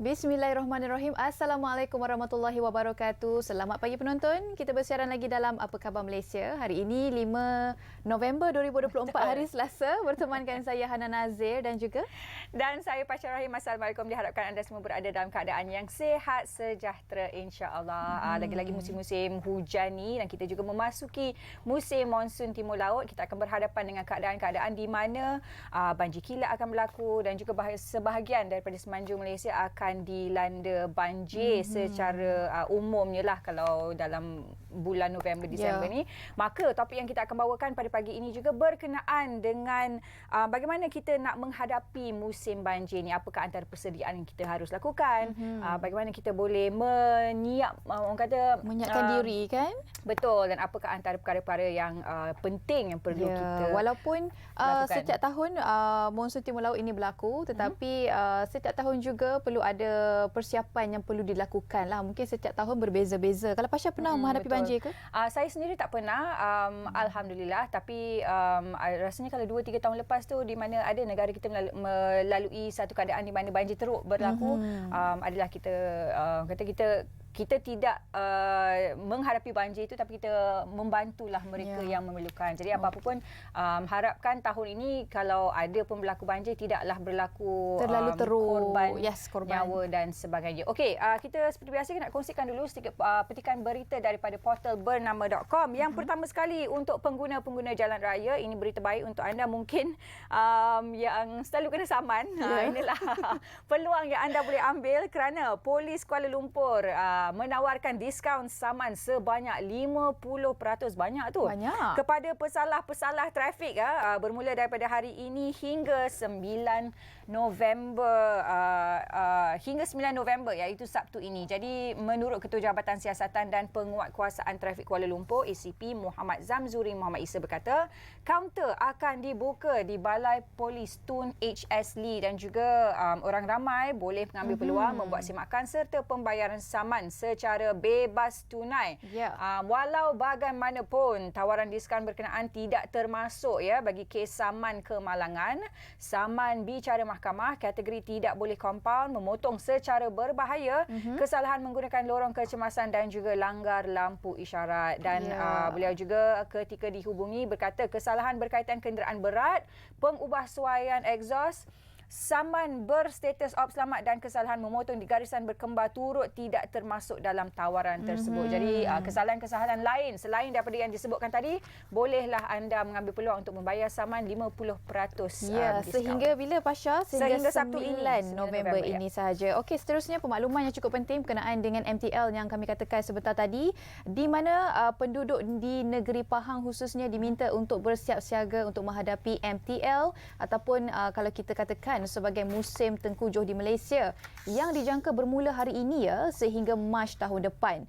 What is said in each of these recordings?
Bismillahirrahmanirrahim. Assalamualaikum warahmatullahi wabarakatuh. Selamat pagi penonton. Kita bersiaran lagi dalam Apa Khabar Malaysia. Hari ini 5 November 2024, hari Selasa. Bertemankan saya Hana Nazir dan juga saya Pasha Rahim. Assalamualaikum. Diharapkan anda semua berada dalam keadaan yang sihat, sejahtera insya-Allah. Lagi-lagi musim-musim hujan ni dan kita juga memasuki musim monsun timur laut. Kita akan berhadapan dengan keadaan-keadaan di mana banjir kilat akan berlaku dan juga sebahagian daripada semenanjung Malaysia akan dilanda banjir secara umumnya lah kalau dalam bulan November Disember ni. Maka topik yang kita akan bawakan pada pagi ini juga berkenaan dengan bagaimana kita nak menghadapi musim banjir ni. Apakah antara persediaan yang kita harus lakukan, bagaimana kita boleh menyiapkan diri kan? Betul, dan apakah antara perkara-perkara yang penting yang perlu kita walaupun setiap tahun monsun timur laut ini berlaku, tetapi setiap tahun juga perlu ada persiapan yang perlu dilakukan lah. Mungkin setiap tahun berbeza-beza. Kalau Pasha pernah menghadapi banjir ke? Saya sendiri tak pernah, alhamdulillah. Tapi rasanya kalau 2-3 tahun lepas tu, di mana ada negara kita melalui satu keadaan di mana banjir teruk berlaku, adalah kita tidak menghadapi banjir itu, tapi kita membantulah mereka yang memerlukan. Jadi apa-apa pun harapkan tahun ini kalau ada pun berlaku banjir tidaklah berlaku terlalu teruk, korban nyawa dan sebagainya. Okey, kita seperti biasa nak kongsikan dulu sedikit petikan berita daripada portal bernama.com. Yang pertama sekali untuk pengguna-pengguna jalan raya, ini berita baik untuk anda mungkin yang selalu kena saman. Inilah peluang yang anda boleh ambil kerana Polis Kuala Lumpur menawarkan diskaun saman sebanyak 50%. Banyak tu. Banyak. Kepada pesalah-pesalah trafik bermula daripada hari ini hingga 9 November iaitu Sabtu ini. Jadi menurut Ketua Jabatan Siasatan dan Penguatkuasaan Trafik Kuala Lumpur ACP Muhammad Zamzuri Muhammad Isa berkata, kaunter akan dibuka di Balai Polis Tun HS Lee dan juga orang ramai boleh mengambil peluang membuat semakan serta pembayaran saman secara bebas tunai. Walau bagaimanapun, tawaran diskaun berkenaan tidak termasuk bagi kes saman kemalangan, saman bicara mahkamah, kategori tidak boleh kompaun, memotong secara berbahaya, kesalahan menggunakan lorong kecemasan dan juga langgar lampu isyarat. Dan beliau juga ketika dihubungi berkata kesalahan berkaitan kenderaan berat, pengubahsuaian exhaust, saman berstatus op selamat dan kesalahan memotong di garisan berkembar turut tidak termasuk dalam tawaran tersebut. Jadi kesalahan-kesalahan lain selain daripada yang disebutkan tadi, bolehlah anda mengambil peluang untuk membayar saman 50% diskaun. Sehingga bila Pasha? Sehingga Sabtu ini, 9 November ini sahaja. Okey, seterusnya pemaluman yang cukup penting berkenaan dengan MTL yang kami katakan sebentar tadi, di mana penduduk di negeri Pahang khususnya diminta untuk bersiap siaga untuk menghadapi MTL ataupun kalau kita katakan sebagai musim tengkujuh di Malaysia yang dijangka bermula hari ini sehingga Mac tahun depan.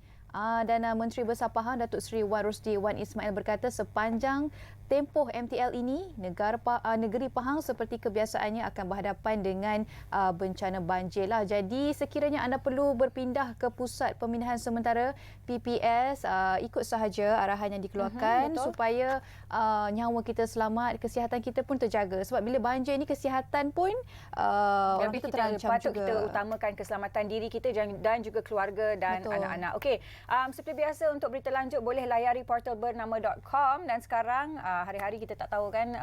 Dan Menteri Besar Pahang Datuk Seri Wan Rusdi Wan Ismail berkata sepanjang tempoh MTL ini, negeri Pahang seperti kebiasaannya akan berhadapan dengan bencana banjir lah. Jadi sekiranya anda perlu berpindah ke pusat pemindahan sementara PPS, ikut sahaja arahan yang dikeluarkan supaya nyawa kita selamat, kesihatan kita pun terjaga. Sebab bila banjir ni kesihatan pun orang kita terancam juga. Kita utamakan keselamatan diri kita dan juga keluarga dan anak-anak. Okey, seperti biasa untuk berita lanjut boleh layari portal bernama.com. Dan sekarang hari-hari kita tak tahu kan,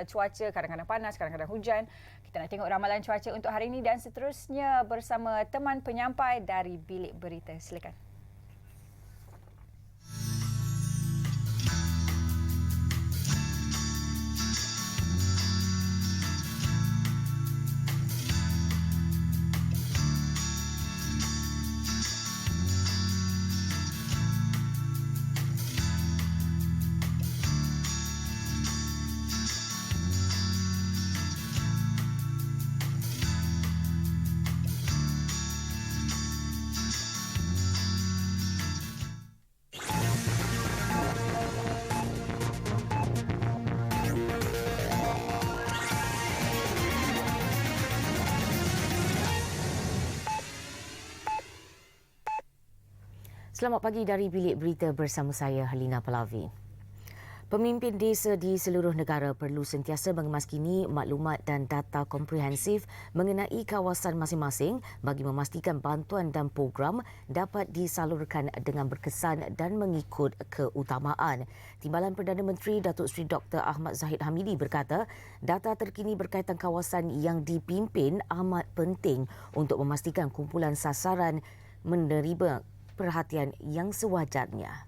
cuaca kadang-kadang panas, kadang-kadang hujan. Kita nak tengok ramalan cuaca untuk hari ini dan seterusnya bersama teman penyampai dari Bilik Berita. Silakan. Selamat pagi dari Bilik Berita bersama saya Halina Palavi. Pemimpin desa di seluruh negara perlu sentiasa mengemaskini maklumat dan data komprehensif mengenai kawasan masing-masing bagi memastikan bantuan dan program dapat disalurkan dengan berkesan dan mengikut keutamaan. Timbalan Perdana Menteri Datuk Seri Dr. Ahmad Zahid Hamidi berkata, data terkini berkaitan kawasan yang dipimpin amat penting untuk memastikan kumpulan sasaran menerima perhatian yang sewajarnya.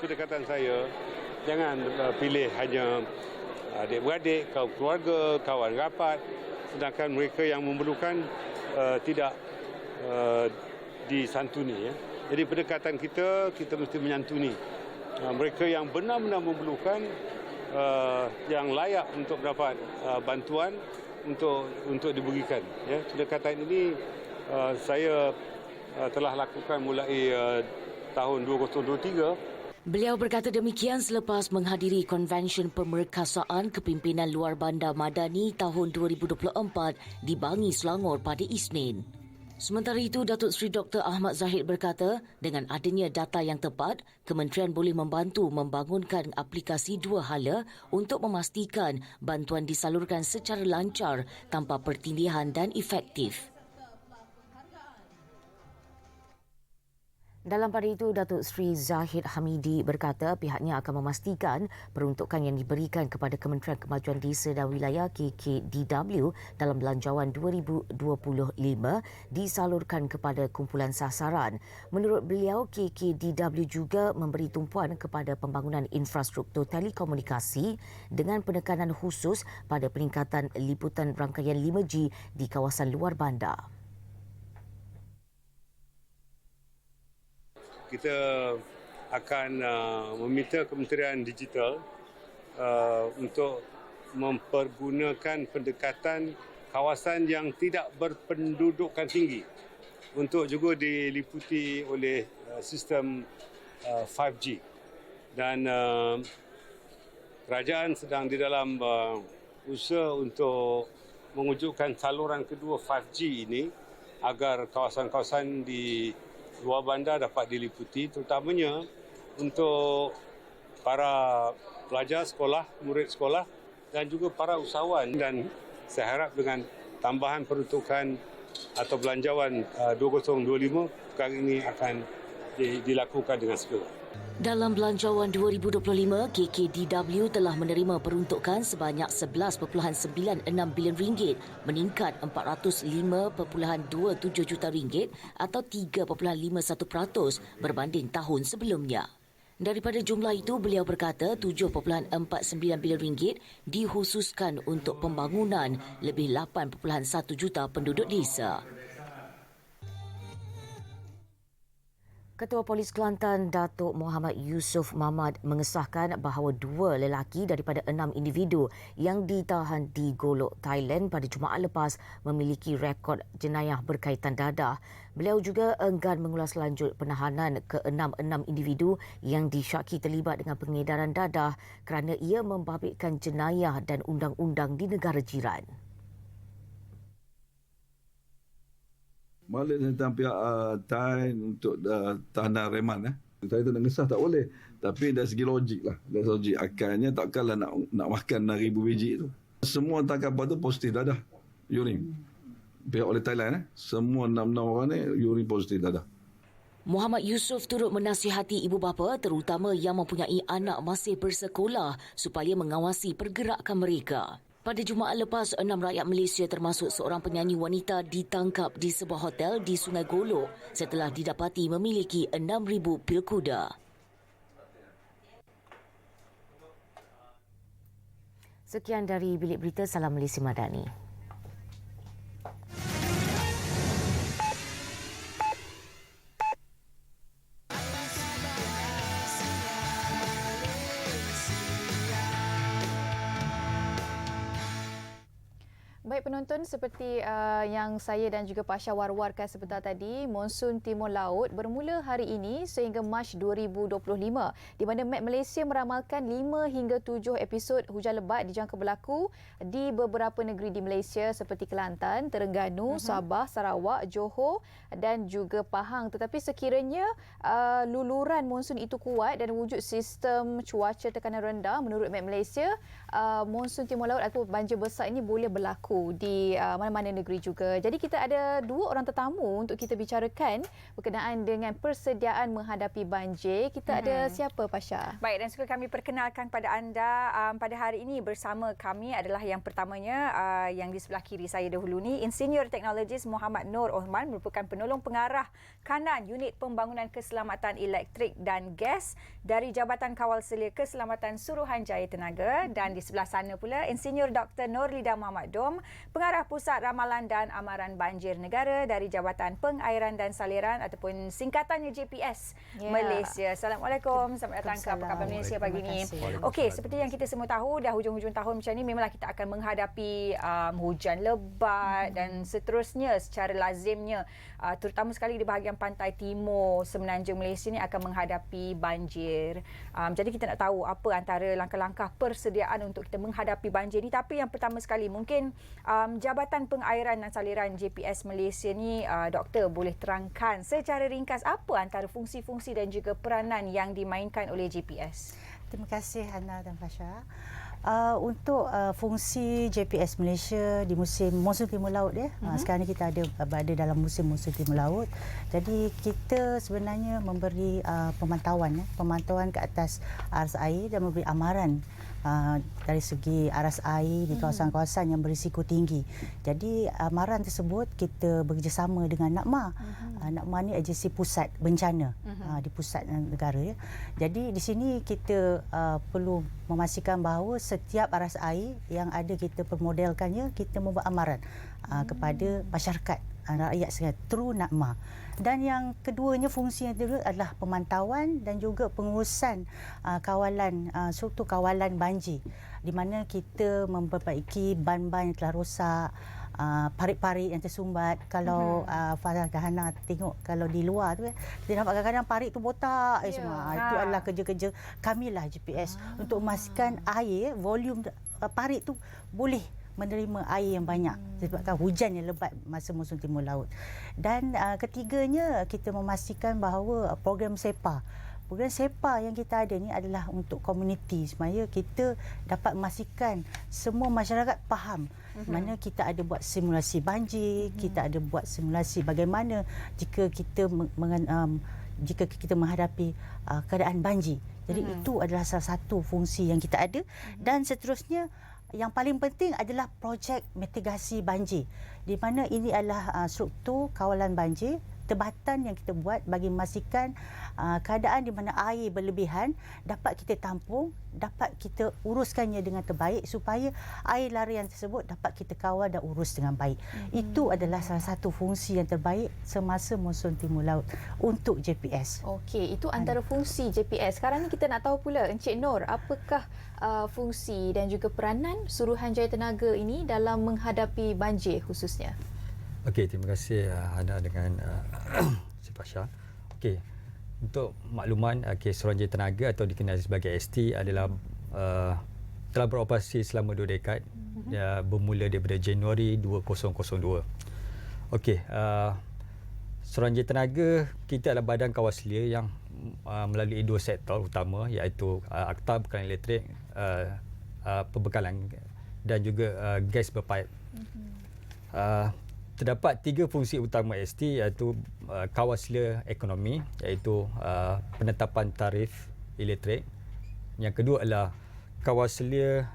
Pendekatan saya, jangan pilih hanya adik-beradik, kaum keluarga, kawan rapat, sedangkan mereka yang memerlukan tidak disantuni. Ya. Jadi pendekatan kita mesti menyantuni mereka yang benar-benar memerlukan, yang layak untuk mendapat bantuan untuk diberikan. Ya. Pendekatan ini saya telah lakukan mulai tahun 2023. Beliau berkata demikian selepas menghadiri konvensyen pemerkasaan kepimpinan luar bandar Madani tahun 2024 di Bangi, Selangor pada Isnin. Sementara itu, Datuk Seri Dr. Ahmad Zahid berkata, dengan adanya data yang tepat, kementerian boleh membantu membangunkan aplikasi dua hala untuk memastikan bantuan disalurkan secara lancar tanpa pertindihan dan efektif. Dalam pada itu, Datuk Seri Zahid Hamidi berkata pihaknya akan memastikan peruntukan yang diberikan kepada Kementerian Kemajuan Desa dan Wilayah KKDW dalam Belanjawan 2025 disalurkan kepada kumpulan sasaran. Menurut beliau, KKDW juga memberi tumpuan kepada pembangunan infrastruktur telekomunikasi dengan penekanan khusus pada peningkatan liputan rangkaian 5G di kawasan luar bandar. Kita akan meminta Kementerian Digital untuk mempergunakan pendekatan kawasan yang tidak berpendudukan tinggi untuk juga diliputi oleh sistem 5G. Dan kerajaan sedang di dalam usaha untuk mewujudkan saluran kedua 5G ini agar kawasan-kawasan di luar bandar dapat diliputi, terutamanya untuk para pelajar sekolah, murid sekolah dan juga para usahawan. Dan saya harap dengan tambahan peruntukan atau belanjawan 2025, perkara ini akan dilakukan dengan segera. Dalam Belanjawan 2025, KKDW telah menerima peruntukan sebanyak 11.96 bilion ringgit, meningkat 405.27 juta ringgit atau 3.51% berbanding tahun sebelumnya. Daripada jumlah itu, beliau berkata 7.49 bilion ringgit dikhususkan untuk pembangunan lebih 8.1 juta penduduk desa. Ketua Polis Kelantan Datuk Muhammad Yusof Mahmad mengesahkan bahawa 2 lelaki daripada 6 individu yang ditahan di Golok, Thailand pada Jumaat lepas memiliki rekod jenayah berkaitan dadah. Beliau juga enggan mengulas lanjut penahanan ke-6 individu yang disyaki terlibat dengan pengedaran dadah kerana ia membabitkan jenayah dan undang-undang di negara jiran. Malah tentang pihak Thai untuk tahanan reman. Saya tu nak ngesah tak boleh. Tapi dari segi logik lah. Dari segi logik akalnya takkanlah nak makan 6,000 biji tu. Semua tangkapan tu positif dadah. Urine. Pihak oleh Thailand. Semua 6 orang ni urine positif dadah. Muhammad Yusof turut menasihati ibu bapa terutama yang mempunyai anak masih bersekolah supaya mengawasi pergerakan mereka. Pada Jumaat lepas, 6 rakyat Malaysia termasuk seorang penyanyi wanita ditangkap di sebuah hotel di Sungai Golok setelah didapati memiliki 6,000 pil kuda. Sekian dari Bilik Berita Salam Malaysia Madani. Baik, Baik penonton, seperti yang saya dan juga Pasha war-warkan sebentar tadi, monsun Timur Laut bermula hari ini sehingga Mac 2025 di mana Met Malaysia meramalkan 5 hingga 7 episod hujan lebat dijangka berlaku di beberapa negeri di Malaysia seperti Kelantan, Terengganu, Sabah, Sarawak, Johor dan juga Pahang. Tetapi sekiranya luluran monsun itu kuat dan wujud sistem cuaca tekanan rendah, menurut Met Malaysia, monsun Timur Laut atau banjir besar ini boleh berlaku di mana-mana negeri juga. Jadi kita ada 2 orang tetamu untuk kita bicarakan berkenaan dengan persediaan menghadapi banjir. Kita ada siapa, Pasha? Baik, dan suka kami perkenalkan kepada anda pada hari ini bersama kami adalah yang pertamanya yang di sebelah kiri saya dahulu ni, Insinyur Teknologis Muhammad Nur Osman, merupakan penolong pengarah kanan Unit Pembangunan Keselamatan Elektrik dan Gas dari Jabatan Kawal Selia Keselamatan Suruhanjaya Tenaga, dan di sebelah sana pula Insinyur Dr. Nurlida Muhammad Dom, Pengarah Pusat Ramalan dan Amaran Banjir Negara dari Jabatan Pengairan dan Saliran ataupun singkatannya JPS Malaysia. Assalamualaikum. Selamat datang ke Apa Khabar Malaysia pagi ini. Okey, seperti yang kita semua tahu, dah hujung-hujung tahun macam ni memanglah kita akan menghadapi hujan lebat dan seterusnya secara lazimnya, terutama sekali di bahagian pantai timur semenanjung Malaysia ni akan menghadapi banjir. Jadi kita nak tahu apa antara langkah-langkah persediaan untuk kita menghadapi banjir ni. Tapi yang pertama sekali mungkin Jabatan Pengairan dan Saliran JPS Malaysia ni, Doktor boleh terangkan secara ringkas apa antara fungsi-fungsi dan juga peranan yang dimainkan oleh JPS? Terima kasih Hana dan Fasha. Untuk fungsi JPS Malaysia di musim monsun Timur Laut sekarang ni kita berada dalam musim monsun Timur Laut. Jadi kita sebenarnya memberi pemantauan ke atas aras air dan memberi amaran dari segi aras air di kawasan-kawasan yang berisiko tinggi. Jadi amaran tersebut kita bekerjasama dengan NAKMA. NAKMA ni agensi pusat bencana di pusat negara ya. Jadi di sini kita perlu memastikan bahawa setiap aras air yang ada kita permodelkannya, kita membuat amaran kepada masyarakat, rakyat sekalian through NAKMA. Dan yang keduanya, fungsi yang kedua adalah pemantauan dan juga pengurusan kawalan, suatu kawalan banjir, di mana kita memperbaiki ban-ban yang telah rosak, parit-parit yang tersumbat. Kalau Farah dan Hana tengok kalau di luar tu, kita nampak kadang-kadang parit tu botak semua. Itu adalah kerja-kerja kamilah GPS untuk memastikan air, volume parit tu boleh menerima air yang banyak disebabkan hujan yang lebat masa musim Timur Laut. Dan ketiganya, kita memastikan bahawa program SEPA yang kita ada ni adalah untuk komuniti, supaya kita dapat memastikan semua masyarakat faham mana kita ada buat simulasi banjir, kita ada buat simulasi bagaimana jika kita menghadapi keadaan banjir. Jadi itu adalah salah satu fungsi yang kita ada. Dan seterusnya, yang paling penting adalah projek mitigasi banjir, di mana ini adalah struktur kawalan banjir tebatan yang kita buat bagi memastikan keadaan di mana air berlebihan dapat kita tampung, dapat kita uruskannya dengan terbaik supaya air larian tersebut dapat kita kawal dan urus dengan baik. Itu adalah salah satu fungsi yang terbaik semasa monsun Timur Laut untuk JPS. Okey, itu antara fungsi JPS. Sekarang ni kita nak tahu pula, Encik Nur, apakah fungsi dan juga peranan Suruhanjaya Tenaga ini dalam menghadapi banjir khususnya? Okey, terima kasih Hana dengan si Pasha. Okey, untuk makluman, Suruhanjaya Tenaga atau dikenali sebagai ST adalah telah beroperasi selama 2 dekad, bermula daripada Januari 2002. Okey, Suruhanjaya Tenaga kita adalah badan kawal selia yang melalui 2 sektor utama, iaitu Akta Bekalan Elektrik, Pembekalan dan juga gas berpaip. Terdapat 3 fungsi utama ST, iaitu kawal selia ekonomi, iaitu penetapan tarif elektrik. Yang kedua adalah kawal selia,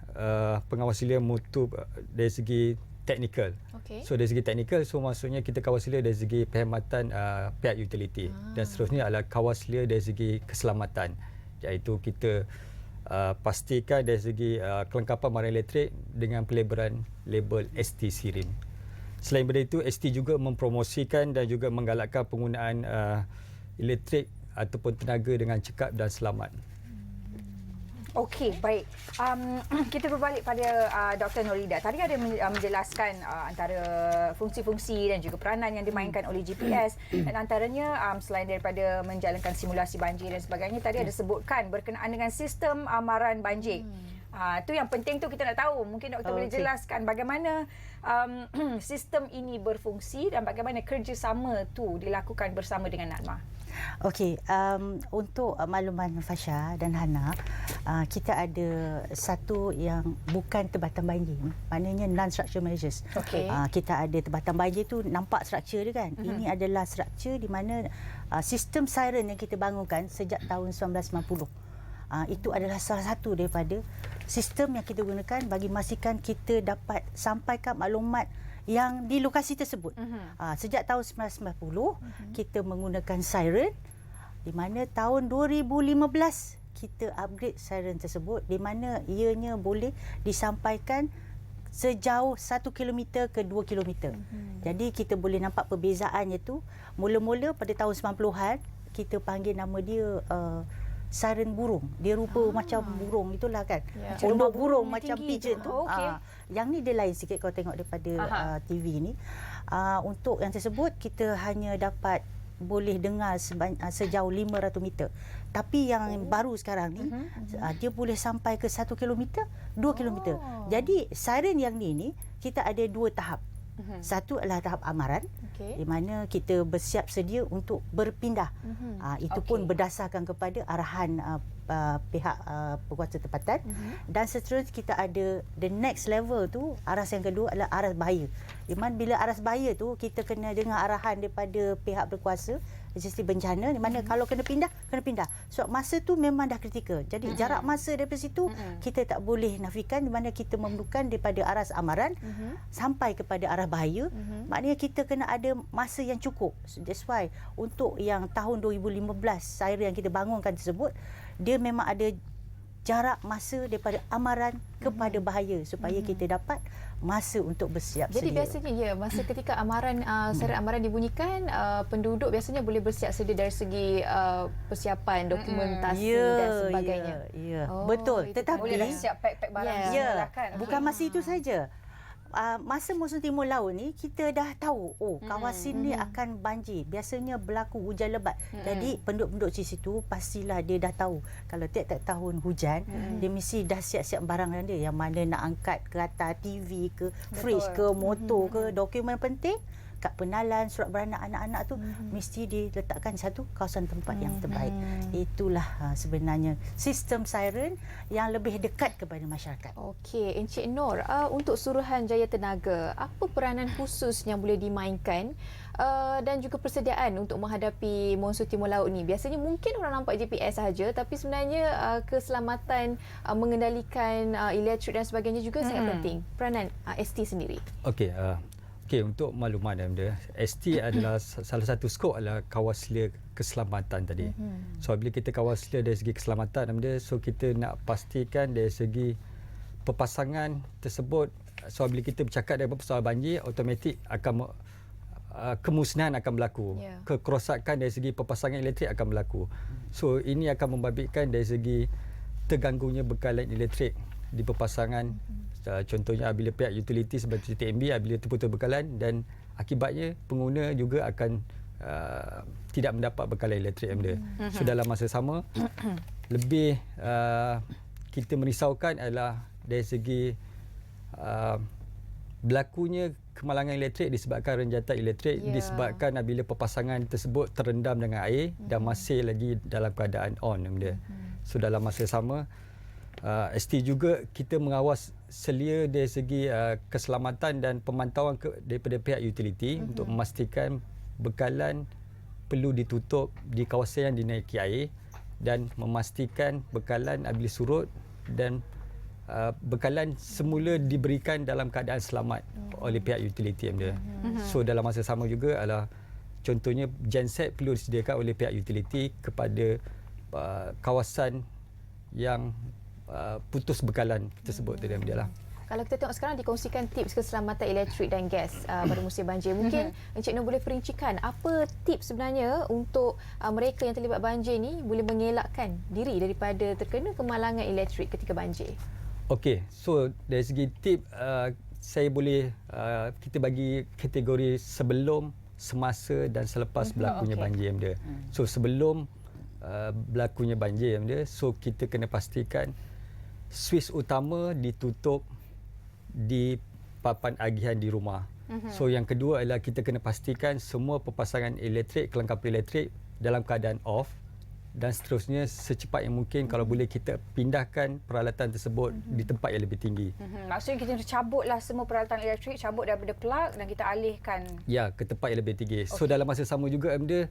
pengawal selia mutu dari segi teknikal. So dari segi teknikal, so maksudnya kita kawal selia dari segi perkhidmatan pihak utility. Dan seterusnya adalah kawal selia dari segi keselamatan, iaitu kita pastikan dari segi kelengkapan barang elektrik dengan peleburan label ST Sirin. Selain daripada itu, ST juga mempromosikan dan juga menggalakkan penggunaan elektrik ataupun tenaga dengan cekap dan selamat. Okey, baik. Kita berbalik pada Dr. Nurlida. Tadi ada menjelaskan antara fungsi-fungsi dan juga peranan yang dimainkan oleh GPS dan antaranya selain daripada menjalankan simulasi banjir dan sebagainya, tadi ada sebutkan berkenaan dengan sistem amaran banjir. Tu yang penting tu kita nak tahu. Mungkin doktor boleh jelaskan bagaimana sistem ini berfungsi dan bagaimana kerjasama tu dilakukan bersama dengan NADMA. Okey, untuk makluman Fasha dan Hana, kita ada satu yang bukan tebatan banjir, maknanya non-structure measures. Okey. Kita ada tebatan banjir tu nampak struktur dia kan. Ini adalah struktur di mana sistem siren yang kita bangunkan sejak tahun 1990. Itu adalah salah satu daripada sistem yang kita gunakan bagi memastikan kita dapat sampaikan maklumat yang di lokasi tersebut. Sejak tahun 1990 kita menggunakan siren, di mana tahun 2015 kita upgrade siren tersebut di mana ianya boleh disampaikan sejauh 1 km ke 2 km. Jadi kita boleh nampak perbezaannya tu. Mula-mula pada tahun 90-an kita panggil nama dia siren burung. Dia rupa macam burung itulah kan. Pondok burung macam pigeon tu. Yang ni dia lain sikit kalau tengok daripada TV ni. Untuk yang tersebut kita hanya dapat boleh dengar sejauh 500 meter. Tapi yang baru sekarang ni dia boleh sampai ke 1 km, 2 km. Jadi siren yang ni kita ada 2 tahap. Satu adalah tahap amaran, di mana kita bersiap sedia untuk berpindah. Itu pun berdasarkan kepada arahan pihak berkuasa tempatan. Dan seterusnya kita ada the next level tu, aras yang kedua adalah aras bahaya. Di mana bila aras bahaya tu kita kena dengar arahan daripada pihak berkuasa agensi bencana, di mana kalau kena pindah. So masa tu memang dah kritikal. Jadi jarak masa daripada situ kita tak boleh nafikan, di mana kita memerlukan daripada aras amaran sampai kepada arah bahaya. Maknanya kita kena ada masa yang cukup. So, that's why untuk yang tahun 2015 siren yang kita bangunkan tersebut, dia memang ada jarak masa daripada amaran kepada bahaya supaya kita dapat masa untuk bersiap Jadi sedia. biasanya masa ketika amaran siren amaran dibunyikan, penduduk biasanya boleh bersiap sedia dari segi persiapan, dokumentasi dan sebagainya. Betul. itu Tetapi Boleh dah siap pack-pack barang kan. bukan masa itu saja. Masa musim timur laut ni kita dah tahu kawasan ni akan banjir, biasanya berlaku hujan lebat. Jadi penduduk-penduduk di situ pastilah dia dah tahu kalau tiap-tiap tahun hujan, dia mesti dah siap-siap barang dia, yang mana nak angkat ke atas TV ke fridge ke motor ke, dokumen penting, kad penalan, surat beranak anak-anak tu mesti diletakkan satu kawasan tempat yang terbaik. Itulah sebenarnya sistem siren yang lebih dekat kepada masyarakat. Okey, Encik Nur, untuk Suruhanjaya Tenaga, apa peranan khusus yang boleh dimainkan dan juga persediaan untuk menghadapi monsun timur laut ni? Biasanya mungkin orang nampak GPS sahaja, tapi sebenarnya keselamatan mengendalikan elektrik dan sebagainya juga sangat penting. Peranan ST sendiri. Okey, untuk maklumat anda, ST adalah salah satu skop adalah kawaslia keselamatan tadi. So bila kita kawaslia dari segi keselamatan anda, so kita nak pastikan dari segi pepasangan tersebut. So bila kita bercakap dari soal banjir, automatik akan kemusnahan akan berlaku. Kerosakan dari segi pepasangan elektrik akan berlaku. So ini akan membabitkan dari segi terganggunya bekalan elektrik di pepasangan. Contohnya bila pihak utility seperti TMB bila terputus bekalan, dan akibatnya pengguna juga akan tidak mendapat bekalan elektrik anda. So dalam masa sama lebih kita merisaukan adalah dari segi berlakunya kemalangan elektrik disebabkan renjatan elektrik, disebabkan bila pepasangan tersebut terendam dengan air dan masih lagi dalam keadaan on anda. So dalam masa sama ST juga kita mengawas selia dari segi keselamatan dan pemantauan daripada pihak utility untuk memastikan bekalan perlu ditutup di kawasan yang dinaiki air, dan memastikan bekalan apabila surut dan bekalan semula diberikan dalam keadaan selamat oleh pihak utility anda. So dalam masa sama juga adalah contohnya genset perlu disediakan oleh pihak utility kepada kawasan yang putus bekalan tersebut tadi lah. Kalau kita tengok sekarang dikongsikan tips keselamatan elektrik dan gas pada musim banjir. Mungkin Encik Nur boleh perincikan apa tips sebenarnya untuk mereka yang terlibat banjir ni boleh mengelakkan diri daripada terkena kemalangan elektrik ketika banjir. Okey, so dari segi tip saya boleh kita bagi kategori sebelum, semasa dan selepas berlakunya banjir dia. So sebelum berlakunya banjir dia, so kita kena pastikan suis utama ditutup di papan agihan di rumah. So yang kedua adalah kita kena pastikan semua perpasangan elektrik, kelengkapan elektrik dalam keadaan off, dan seterusnya secepat yang mungkin kalau boleh kita pindahkan peralatan tersebut di tempat yang lebih tinggi. Maksudnya kita cabutlah semua peralatan elektrik, cabut daripada plug dan kita alihkan. Ya, ke tempat yang lebih tinggi. So dalam masa sama juga benda,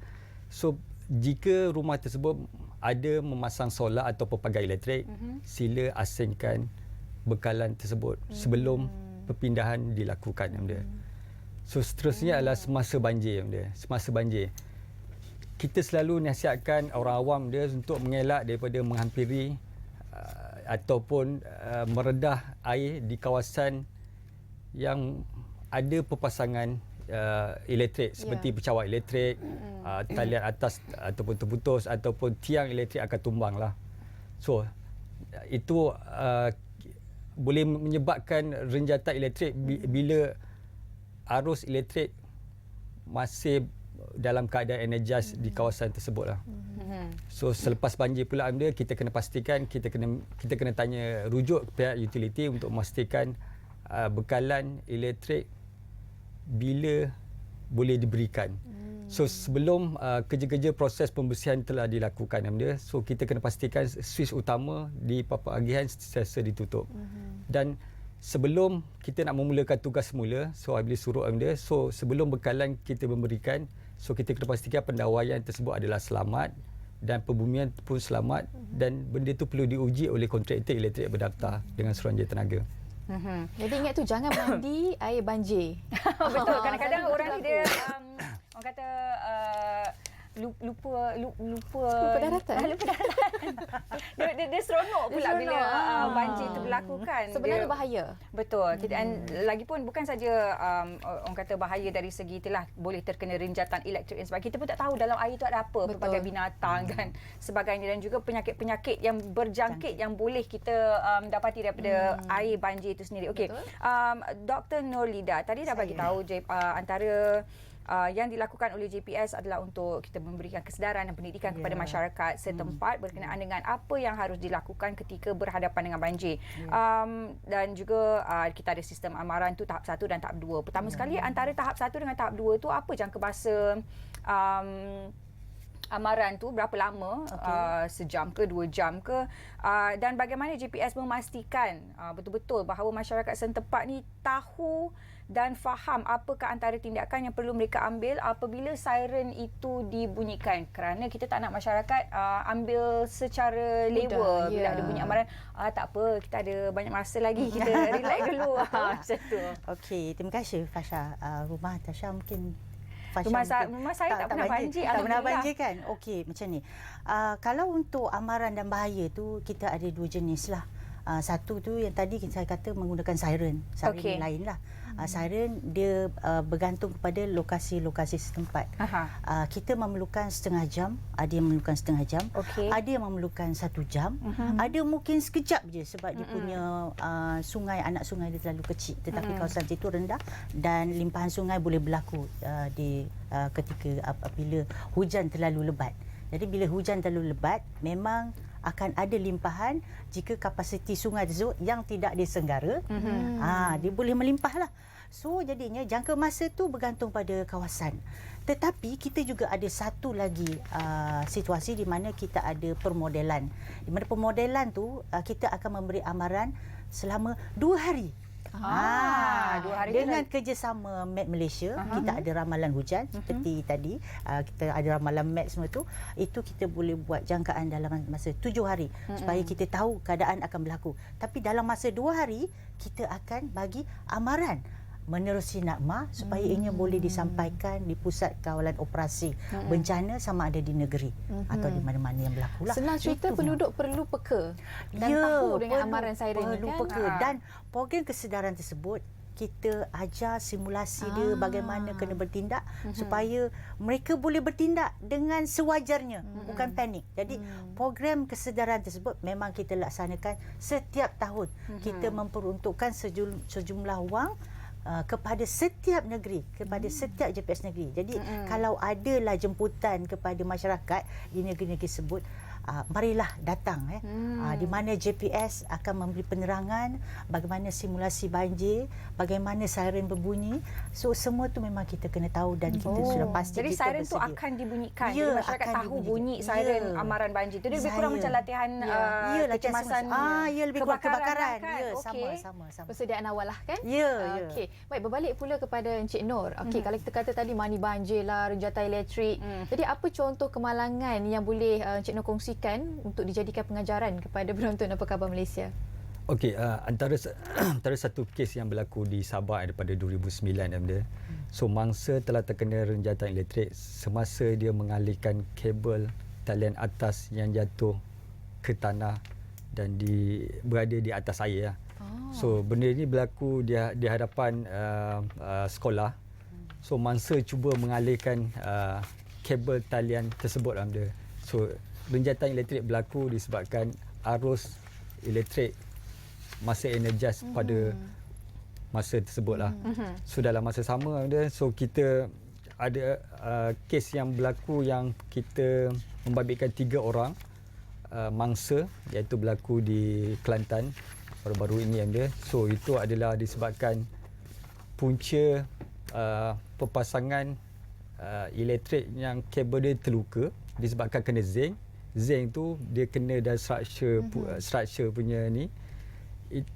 so jika rumah tersebut ada memasang solar atau pelbagai elektrik, sila asingkan bekalan tersebut sebelum perpindahan dilakukan benda. So seterusnya adalah semasa banjir benda. Semasa banjir, kita selalu nasihatkan orang awam dia untuk mengelak daripada menghampiri ataupun meredah air di kawasan yang ada perpasangan elektrik seperti pecawat elektrik, talian atas ataupun terputus ataupun tiang elektrik akan tumbang lah. So itu boleh menyebabkan renjatan elektrik bila arus elektrik masih dalam keadaan energize di kawasan tersebut lah. So selepas banjir pula dia, kita kena pastikan kita kena tanya rujuk pihak utility untuk memastikan bekalan elektrik bila boleh diberikan. So sebelum kerja-kerja proses pembersihan telah dilakukan dia, so kita kena pastikan suis utama di papan agihan sentiasa ditutup. Dan sebelum kita nak memulakan tugas semula, so apabila suruh dia, so sebelum bekalan kita memberikan, so kita kena pastikan pendawaian tersebut adalah selamat dan pembumian pun selamat, dan benda tu perlu diuji oleh kontraktor elektrik berdaftar dengan Suruhanjaya Tenaga. Jadi ingat tu, jangan mandi air banjir. Betul, kadang-kadang orang ni dia orang kata lupa daratan. Dia seronok pula bila banjir itu berlakukan. Sebenarnya bahaya. Betul. Dan lagipun bukan saja orang kata bahaya dari segi itulah boleh terkena renjatan elektrik dan sebagainya. Kita pun tak tahu dalam air itu ada apa, pelbagai binatang dan sebagainya, dan juga penyakit-penyakit yang berjangkit yang boleh kita dapati daripada air banjir itu sendiri. Okey. Dr. Nurlida tadi dah bagi tahu antara yang dilakukan oleh JPS adalah untuk kita memberikan kesedaran dan pendidikan kepada masyarakat setempat berkenaan dengan apa yang harus dilakukan ketika berhadapan dengan banjir. Dan juga kita ada sistem amaran tu tahap 1 dan tahap 2. Pertama sekali, antara tahap 1 dengan tahap 2 tu apa jangka masa amaran tu, berapa lama? Sejam ke 2 jam ke? Dan bagaimana JPS memastikan betul-betul bahawa masyarakat setempat ni tahu dan faham apakah antara tindakan yang perlu mereka ambil apabila siren itu dibunyikan, kerana kita tak nak masyarakat ambil secara lewa bila ada bunyi amaran. Tak apa, kita ada banyak masa lagi, kita relax dulu. Macam tu. Okey, terima kasih Fasha. Rumah Tasha mungkin Rumah saya tak pernah banjir. Tak pernah banjir kan? Okey, macam ni. Kalau untuk amaran dan bahaya tu, kita ada 2 jenis lah. Satu tu yang tadi saya kata menggunakan siren. Siren lain lah. Siren dia bergantung kepada lokasi-lokasi setempat. Kita memerlukan setengah jam, ada yang memerlukan setengah jam, ada yang memerlukan 1 jam, ada mungkin sekejap je sebab dia punya sungai, anak sungai dia terlalu kecil, tetapi kawasan situ rendah dan limpahan sungai boleh berlaku ketika apabila hujan terlalu lebat. Jadi bila hujan terlalu lebat, memang akan ada limpahan jika kapasiti sungai tersebut yang tidak disenggara, dia boleh melimpahlah. So jadinya jangka masa tu bergantung pada kawasan. Tetapi kita juga ada satu lagi situasi di mana kita ada permodelan. Di mana permodelan tu kita akan memberi amaran selama 2 hari. 2 hari dengan kerjasama Met Malaysia, kita ada ramalan hujan seperti tadi, kita ada ramalan Met semua tu, itu kita boleh buat jangkaan dalam masa 7 hari supaya kita tahu keadaan akan berlaku. Tapi dalam masa 2 hari kita akan bagi amaran menerusi nakmah supaya ianya boleh disampaikan di pusat kawalan operasi bencana sama ada di negeri atau di mana-mana yang berlaku lah. Senang cerita, Itunya. penduduk perlu peka dan tahu dengan amaran siren ni perlu kan. peka. Dan program kesedaran tersebut kita ajar simulasi dia bagaimana kena bertindak supaya mereka boleh bertindak dengan sewajarnya, bukan panik. Jadi program kesedaran tersebut memang kita laksanakan setiap tahun. Kita memperuntukkan sejumlah wang kepada setiap negeri, kepada setiap JPS negeri. Jadi kalau adalah jemputan kepada masyarakat di negeri-negeri tersebut, marilah datang di mana JPS akan memberi penerangan bagaimana simulasi banjir, bagaimana siren berbunyi. So semua tu memang kita kena tahu dan kita sudah pasti Jadi kita siren tu bersedia. akan dibunyikan. Ya, Jadi masyarakat akan tahu dibunyikan. bunyi siren Ya. amaran banjir. Itu dia lebih kurang macam latihan latihan kecemasan ya, lebih kurang kebakaran. kan? Ya, Okey. sama. Persediaan awal lah kan? Ya, ya. Okey. Baik, berbalik pula kepada Encik Nur. Okey, kalau kita kata tadi mani banjir lah, renjatan elektrik. Jadi apa contoh kemalangan yang boleh Encik Nur kongsikan untuk dijadikan pengajaran kepada penonton Apa Khabar Malaysia? Okey, antara satu kes yang berlaku di Sabah daripada 2009 dia. So mangsa telah terkena renjatan elektrik semasa dia mengalihkan kabel talian atas yang jatuh ke tanah dan berada di atas air lah. So benda ini berlaku di hadapan sekolah. So mangsa cuba mengalihkan kabel talian tersebut dia. So renjatan elektrik berlaku disebabkan arus elektrik masa energis pada masa tersebut lah. So dalam masa sama dia, so kita ada kes yang berlaku yang kita membabitkan 3 orang mangsa, iaitu berlaku di Kelantan baru-baru ini dia. So itu adalah disebabkan punca perpasangan elektrik yang kabel dia terluka disebabkan kena zinc. Zinc tu dia kena dalam structure punya ni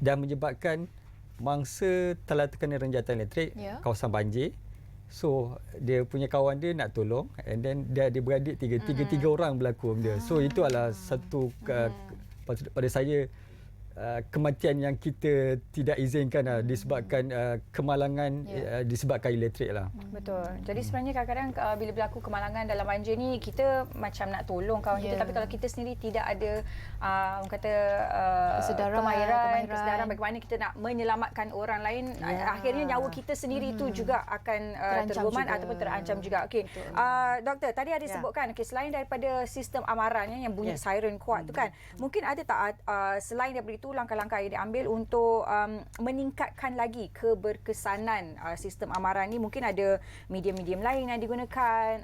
dan menyebabkan mangsa telah terkena renjatan elektrik kawasan banjir. So dia punya kawan dia nak tolong and then dia beradik tiga orang berlaku dia. So itu adalah satu pada saya kematian yang kita tidak izinkan disebabkan kemalangan disebabkan elektrik lah. Betul. Jadi sebenarnya kadang-kadang bila berlaku kemalangan dalam banjir ni, kita macam nak tolong kawan kita, tapi kalau kita sendiri tidak ada orang kata kemahiran, kesedaran bagaimana kita nak menyelamatkan orang lain, akhirnya nyawa kita sendiri tu juga akan terguman ataupun terancam juga. Okey. Doktor, tadi ada sebutkan selain daripada sistem amaran yang bunyi siren kuat tu kan, mungkin ada tak selain daripada itu langkah-langkah yang diambil untuk meningkatkan lagi keberkesanan sistem amaran ni? Mungkin ada medium-medium lain yang digunakan,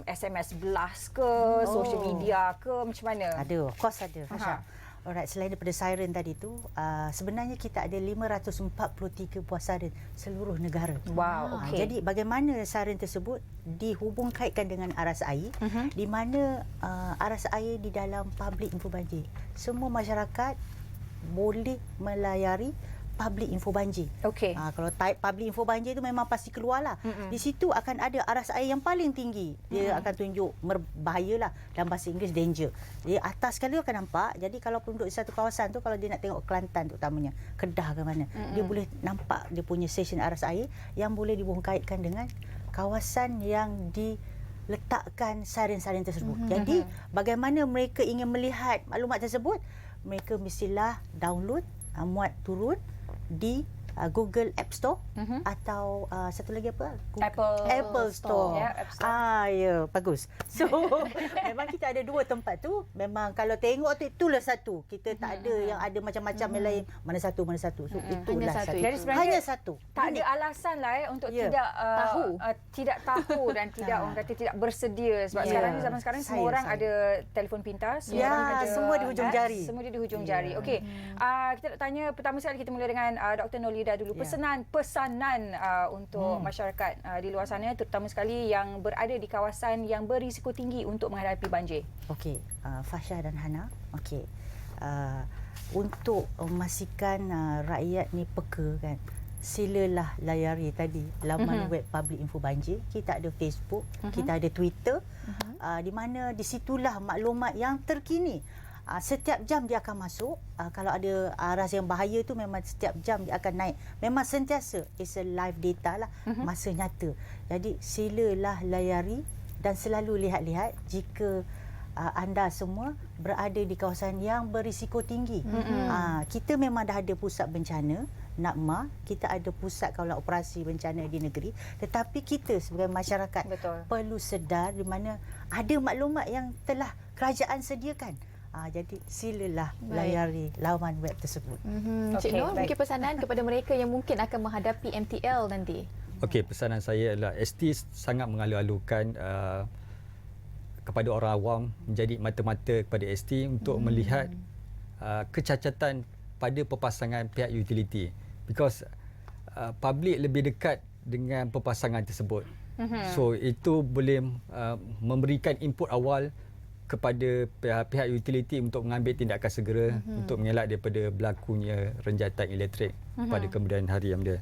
SMS blast ke, social media ke, macam mana? Ada, of course ada. Alright, selain daripada siren tadi tu, sebenarnya kita ada 543 buah siren seluruh negara. Wow, okey. Jadi bagaimana siren tersebut dihubung kaitkan dengan aras air, di mana aras air di dalam public info banjir. Semua masyarakat boleh melayari public info banjir. Okey. Kalau type public info banjir tu memang pasti keluarlah. Di situ akan ada aras air yang paling tinggi. Dia akan tunjuk berbahaya lah, dalam bahasa Inggeris danger. Dia atas sekali akan nampak. Jadi kalau penduduk di satu kawasan tu, kalau dia nak tengok Kelantan terutamanya, Kedah ke mana, dia boleh nampak dia punya stesen aras air yang boleh dihubungkaitkan dengan kawasan yang diletakkan siren-siren tersebut. Jadi bagaimana mereka ingin melihat maklumat tersebut, mereka mestilah download, muat turun di Google App Store atau satu lagi apa? Apple Store. App Store. Ya, bagus. So memang kita ada 2 tempat tu. Memang kalau tengok tu itulah satu. Kita tak ada yang ada macam-macam yang lain. Mana satu. So itulah Hanya satu. Jadi sebenarnya hanya satu. Tak ada alasan lah untuk tidak tahu dan tidak orang kata tidak bersedia, sebab zaman sekarang semua orang ada telefon pintar, semua orang ada semua di hujung jari. Semua di hujung jari. Okey. Kita nak tanya pertama sekali, kita mula dengan Dr. Nolida dulu. Pesanan untuk masyarakat di luar sana, terutama sekali yang berada di kawasan yang berisiko tinggi untuk menghadapi banjir. Okey, Fasha dan Hana. Okey. Untuk memastikan rakyat ni peka kan, silalah layari tadi laman web public info banjir. Kita ada Facebook, kita ada Twitter, di mana di situlah maklumat yang terkini. Setiap jam dia akan masuk. Kalau ada aras yang bahaya tu memang setiap jam dia akan naik. Memang sentiasa. It's a live data lah. Masa nyata. Jadi silalah layari dan selalu lihat-lihat jika anda semua berada di kawasan yang berisiko tinggi. Kita memang dah ada pusat bencana, NAPMA, kita ada pusat kawalan operasi bencana di negeri, tetapi kita sebagai masyarakat perlu sedar di mana ada maklumat yang telah kerajaan sediakan. Jadi silalah layari laman web tersebut. Cik Nur, mungkin pesanan kepada mereka yang mungkin akan menghadapi MTL nanti. Okey, pesanan saya adalah ST sangat mengalu-alukan kepada orang awam menjadi mata-mata kepada ST untuk melihat kecacatan pada perpasangan pihak utility, because public lebih dekat dengan perpasangan tersebut. So itu boleh memberikan input awal kepada pihak utility untuk mengambil tindakan segera untuk mengelak daripada berlakunya renjatan elektrik pada kemudian hari yang dia.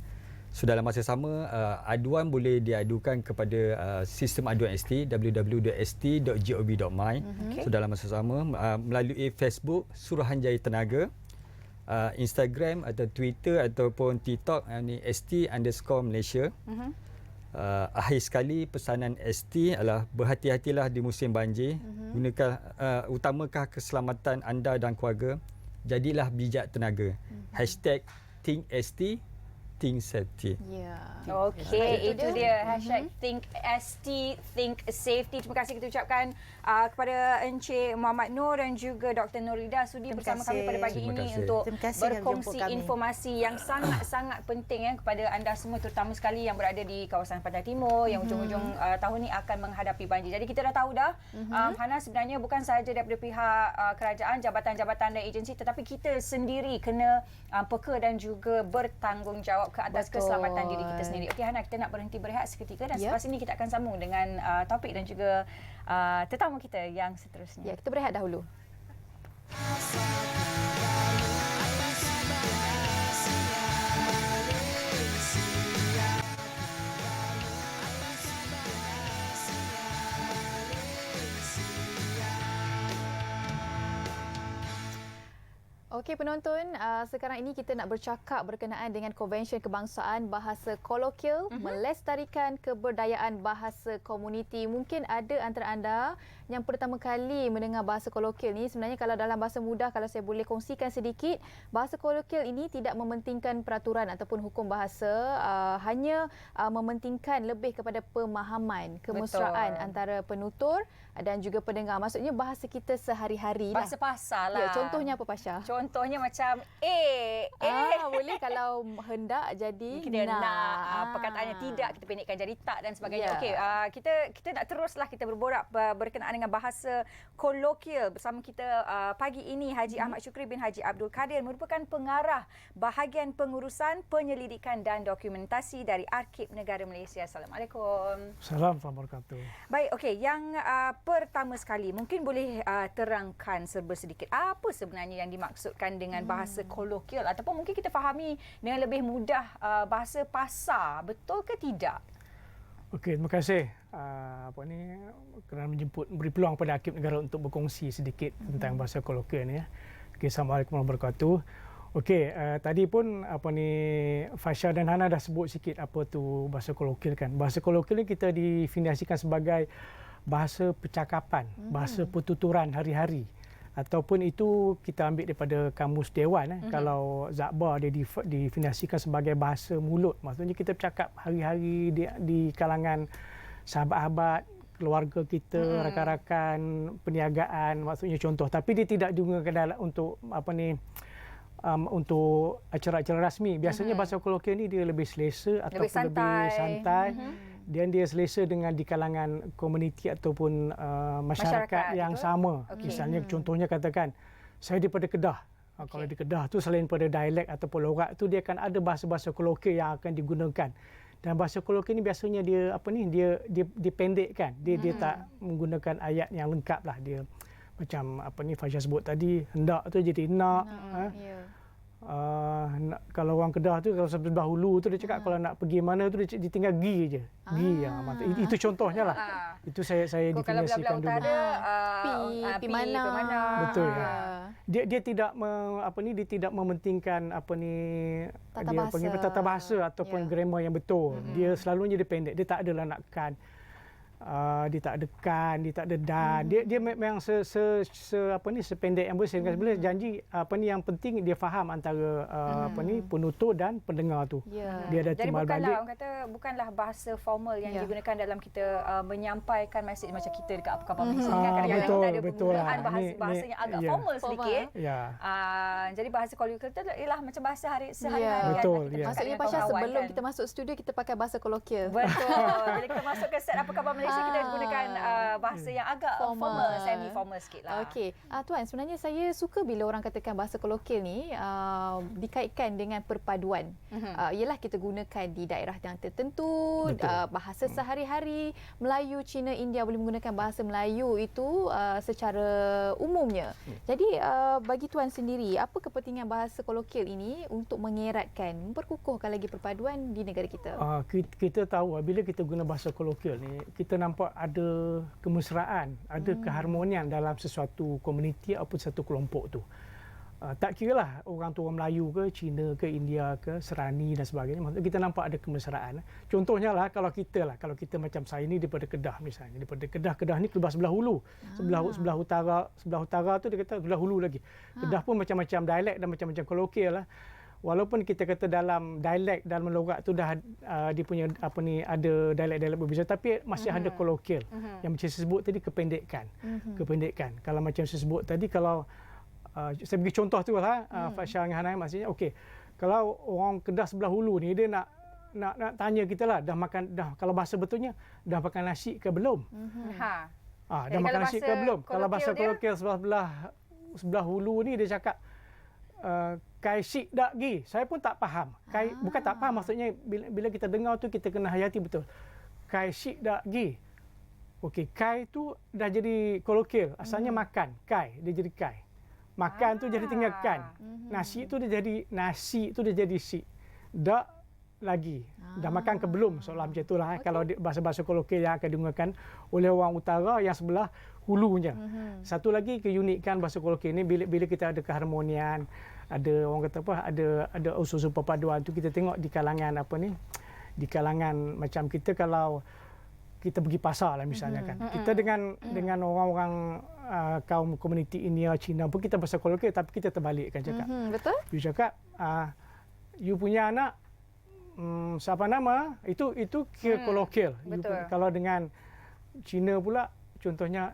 So dalam masa sama, aduan boleh diadukan kepada sistem aduan ST www.st.gov.my. So dalam masa sama melalui Facebook Suruhanjaya Tenaga, Instagram atau Twitter ataupun TikTok ni ST_Malaysia. Akhir sekali pesanan ST adalah berhati-hatilah di musim banjir. Gunakan utamakan keselamatan anda dan keluarga. Jadilah bijak tenaga. #ThinkST Think Safety. Okey, itu dia #ThinkST Think Safety. Terima kasih kita ucapkan kepada Encik Muhammad Noor dan juga Dr. Nurida sudi bersama kami pada pagi ini untuk berkongsi informasi yang sangat-sangat penting kepada anda semua, terutama sekali yang berada di kawasan Pantai Timur yang ujung-ujung tahun ini akan menghadapi banjir. Jadi kita dah tahu dah, Hana, sebenarnya bukan sahaja daripada pihak kerajaan, jabatan-jabatan dan agensi, tetapi kita sendiri kena peka dan juga bertanggungjawab ke atas keselamatan diri kita sendiri. Okey Hana, kita nak berhenti berehat seketika dan selepas ini kita akan sambung dengan topik dan juga tetamu kita yang seterusnya. Ya, kita berehat dahulu. Okey penonton, sekarang ini kita nak bercakap berkenaan dengan Konvensyen Kebangsaan Bahasa Kolokil melestarikan keberdayaan bahasa komuniti. Mungkin ada antara anda yang pertama kali mendengar bahasa kolokil ni. Sebenarnya kalau dalam bahasa mudah, kalau saya boleh kongsikan sedikit, bahasa kolokil ini tidak mementingkan peraturan ataupun hukum bahasa, hanya mementingkan lebih kepada pemahaman, kemesraan antara penutur dan juga pendengar. Maksudnya bahasa kita sehari-hari lah. Bahasa pasar lah. Ya, contohnya apa Pasha? Contohnya macam boleh kalau hendak jadi nak. Perkataannya tidak, kita pendekkan jadi tak dan sebagainya. Okey, kita nak teruslah kita berborak berkenaan dengan bahasa kolokil. Bersama kita pagi ini Haji Ahmad Syukri bin Haji Abdul Kadir, merupakan pengarah bahagian pengurusan, penyelidikan dan dokumentasi dari Arkib Negara Malaysia. Assalamualaikum. Assalamualaikum warahmatullahi wabarakatuh. Baik, okey, yang pertama sekali mungkin boleh terangkan serba sedikit apa sebenarnya yang dimaksudkan dengan bahasa kolokil, ataupun mungkin kita fahami dengan lebih mudah bahasa pasar, betul ke tidak? Okey, terima kasih kerana beri peluang pada Arkib Negara untuk berkongsi sedikit tentang bahasa kolokil ni ya. Okey, Assalamualaikum warahmatullahi wabarakatuh. Okey, tadi pun Fasha dan Hana dah sebut sikit apa tu bahasa kolokil kan. Bahasa kolokil ni kita definisikan sebagai bahasa percakapan, bahasa pertuturan hari-hari. Ataupun itu kita ambil daripada Kamus Dewan. Kalau Zakbar dia definisikan sebagai bahasa mulut. Maksudnya kita bercakap hari-hari di kalangan sahabat-sahabat, keluarga kita, rakan-rakan, perniagaan, maksudnya contoh. Tapi dia tidak juga untuk untuk acara-acara rasmi. Biasanya bahasa kolokil ni dia lebih selesa ataupun lebih santai. Dan dia selesa dengan di kalangan komuniti ataupun masyarakat yang sama. Misalnya contohnya katakan, saya daripada Kedah. Kalau di Kedah tu selain pada dialek ataupun logat tu, dia akan ada bahasa-bahasa kolokil yang akan digunakan. Dan bahasa kolokil ni biasanya dia dipendekkan. Dia tak menggunakan ayat yang lengkap lah. Dia macam Fasha sebut tadi, hendak tu jadi nak. Kalau orang Kedah tu, kalau sebelum dahulu tu dia cakap kalau nak pergi mana tu dia tinggal gi je. Itu contohnya lah. Itu saya definisikan dulu. Kalau belah-belah utara, pi mana. Betul ya. dia tidak dia tidak mementingkan tata bahasa ataupun grammar yang betul. Dia selalunya dia pendek. Dia tak adalah nak kan. Dia tak ada kan, dia tak ada dan. Dia memang sependek yang boleh. Sebenarnya janji yang penting dia faham antara penutur dan pendengar tu. Dia ada Jadi timbal bukanlah balik. orang kata bukanlah bahasa formal yang digunakan dalam kita menyampaikan mesej macam kita dekat apa-apa Malaysia kan. Kadang-kadang kita ada penggunaan bahasa yang agak formal sedikit. Jadi bahasa kolokvial kita ialah macam bahasa sehari-hari. Betul. Maksudnya Pasha, sebelum kita masuk studio kita pakai bahasa kolokvial. Betul. Bila kita masuk ke set Apa Khabar Malaysia, kita gunakan bahasa yang agak formal, semi-formal sikit lah. Okey. Tuan, sebenarnya saya suka bila orang katakan bahasa kolokvial ni dikaitkan dengan perpaduan. Ialah kita gunakan di daerah yang tertentu, bahasa sehari-hari, Melayu, Cina, India boleh menggunakan bahasa Melayu itu secara umumnya. Jadi bagi tuan sendiri, apa kepentingan bahasa kolokvial ini untuk mengeratkan, memperkukuhkan lagi perpaduan di negara kita? Kita tahu bila kita guna bahasa kolokvial ni, kita nampak ada kemesraan, ada keharmonian dalam sesuatu komuniti ataupun satu kelompok tu. Tak kiralah orang tu orang Melayu ke, Cina ke, India ke, Serani dan sebagainya. Maksudnya kita nampak ada kemesraan. Contohnya lah kalau kita macam saya ni daripada Kedah misalnya. Daripada Kedah ni keluar sebelah hulu. Sebelah utara tu dia kata sebelah hulu lagi. Kedah pun macam-macam dialek dan macam-macam kolokvial lah. Walaupun kita kata dalam dialek, dalam logat tu dah dia punya ada dialek-dialek berbeza, tapi masih ada kolokvial. Yang macam saya sebut tadi kependekan. Kalau macam saya sebut tadi, kalau saya bagi contoh tu lah, Fasha dengan Hanai, maksudnya okey. Kalau orang Kedah sebelah hulu ni dia nak tanya kita lah, dah kalau bahasa betulnya dah makan nasi ke belum? Dah makan nasi ke belum? Kalau bahasa kolokvial sebelah hulu ni dia cakap kai sik dak gi. Saya pun tak faham. Bukan tak faham, maksudnya bila kita dengar tu kita kena hayati betul. Kai sik dak gi. Okey, kai tu dah jadi kolokvial. Asalnya makan, kai dia jadi kai. Makan tu jadi tinggalkan. Nasi tu dia jadi sik. Dak lagi. Dah makan ke belum? Soalan macam itulah. Kalau bahasa-bahasa kolokvial yang akan digunakan oleh orang utara yang sebelah hulunya. Satu lagi keunikan bahasa kolokvial ni, bila kita ada keharmonian, ada orang kata ada unsur-unsur perpaduan tu, kita tengok di kalangan di kalangan macam kita, kalau kita pergi pasar lah misalnya kan. Kita dengan orang-orang kaum komuniti India, Cina pun kita bahasa kolokvial, tapi kita terbalik kan cakap. Betul? You cakap you punya anak siapa nama? Itu kira kolokvial. Kalau dengan Cina pula, contohnya